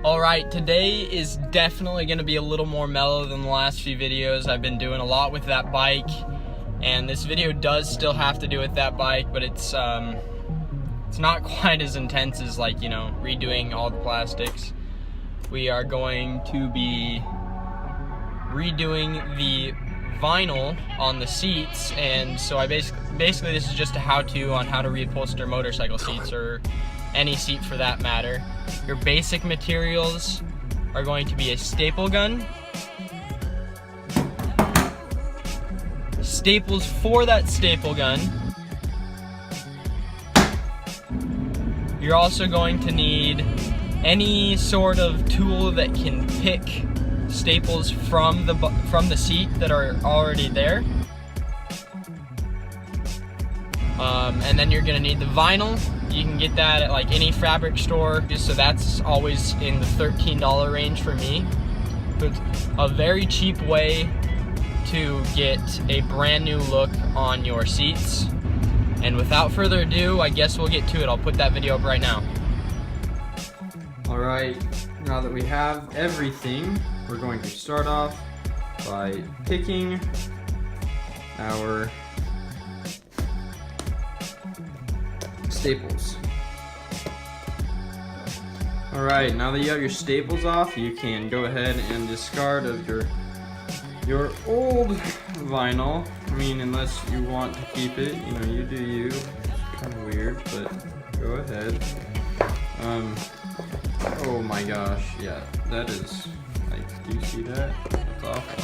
Alright, today is definitely going to be a little more mellow than the last few videos. I've been doing a lot with that bike, and this video does still have to do with that bike, but it's not quite as intense as, like, you know, redoing all the plastics. We are going to be redoing the vinyl on the seats, and so I basically this is just a how-to on how to reupholster motorcycle seats, or any seat for that matter. Your basic materials are going to be a staple gun, staples for that staple gun. You're also going to need any sort of tool that can pick staples from the seat that are already there. And then you're gonna need the vinyl. You can get that at like any fabric store, so that's always in the $13 range for me. But it's a very cheap way to get a brand new look on your seats. And without further ado, I guess we'll get to it. I'll put that video up right now. Alright, now that we have everything, we're going to start off by picking our staples. Alright, now that you have your staples off, you can go ahead and discard of your old vinyl. I mean, unless you want to keep it, you know, you do you. It's kind of weird, but go ahead. Oh my gosh, yeah, that is, like, do you see that? That's awful.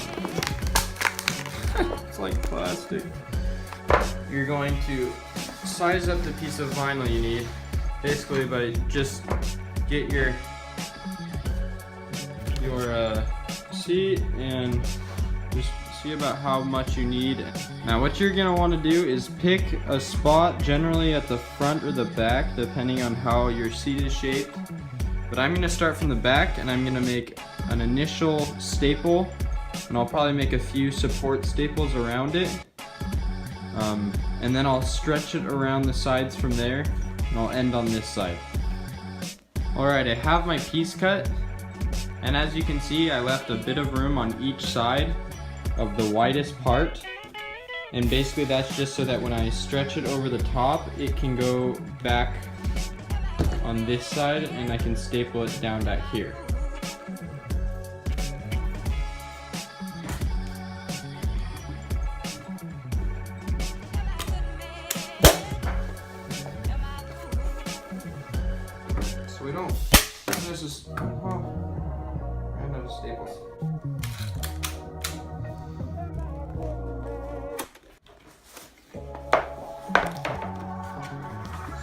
It's like plastic. You're going to size up the piece of vinyl you need, basically by just get your seat and just see about how much you need. Now what you're gonna want to do is pick a spot, generally at the front or the back, depending on how your seat is shaped. But I'm gonna start from the back, and I'm gonna make an initial staple, and I'll probably make a few support staples around it. And then I'll stretch it around the sides from there, and I'll end on this side. Alright, I have my piece cut, and as you can see, I left a bit of room on each side of the widest part. And basically that's just so that when I stretch it over the top, it can go back on this side, and I can staple it down back here. We don't. This is. Oh, I ran out of staples.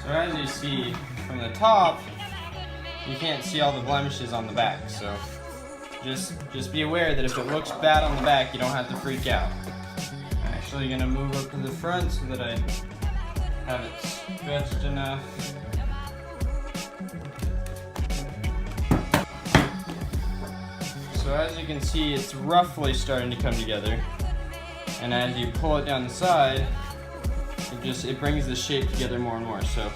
So as you see from the top, you can't see all the blemishes on the back. So just be aware that if it looks bad on the back, you don't have to freak out. I'm actually gonna move up to the front so that I have it stretched enough. So as you can see, it's roughly starting to come together, and as you pull it down the side, it brings the shape together more and more. So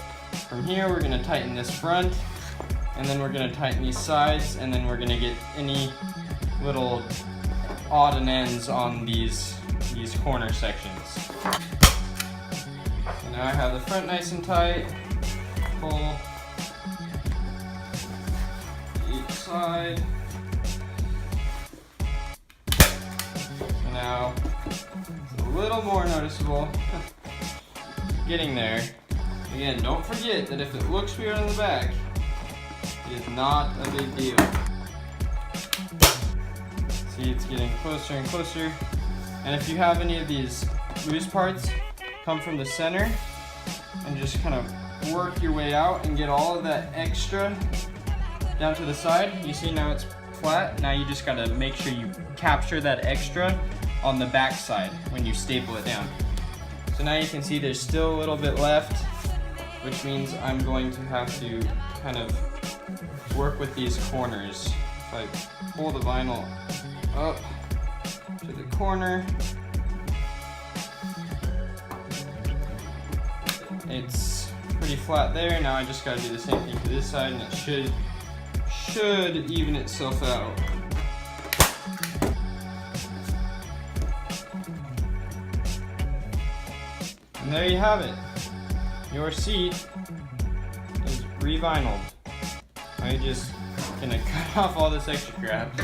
from here, we're going to tighten this front, and then we're going to tighten these sides, and then we're going to get any little odd and ends on these corner sections. So now I have the front nice and tight. Pull each side. Now, it's a little more noticeable. Getting there. Again, don't forget that if it looks weird on the back, it is not a big deal. See, it's getting closer and closer. And if you have any of these loose parts, come from the center and just kind of work your way out and get all of that extra down to the side. You see now it's flat. Now you just gotta make sure you capture that extra on the back side when you staple it down. So now you can see there's still a little bit left, which means I'm going to have to kind of work with these corners. If I pull the vinyl up to the corner, it's pretty flat there. Now I just gotta do the same thing to this side, and it should even itself out. And there you have it. Your seat is re-vinyled. I'm just gonna cut off all this extra crap.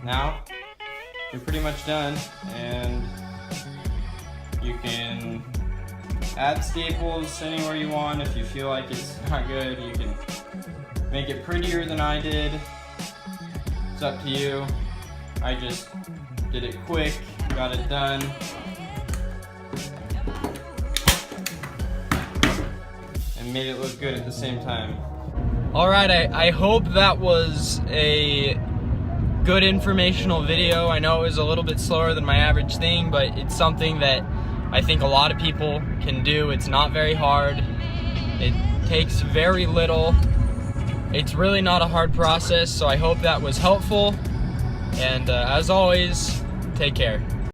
Now, you're pretty much done, and you can add staples anywhere you want. If you feel like it's not good, you can make it prettier than I did. It's up to you. I just did it quick, got it done. And made it look good at the same time. Alright, I hope that was a good informational video. I know it was a little bit slower than my average thing, but it's something that I think a lot of people can do. It's not very hard. It takes very little. It's really not a hard process, so I hope that was helpful. And as always, take care.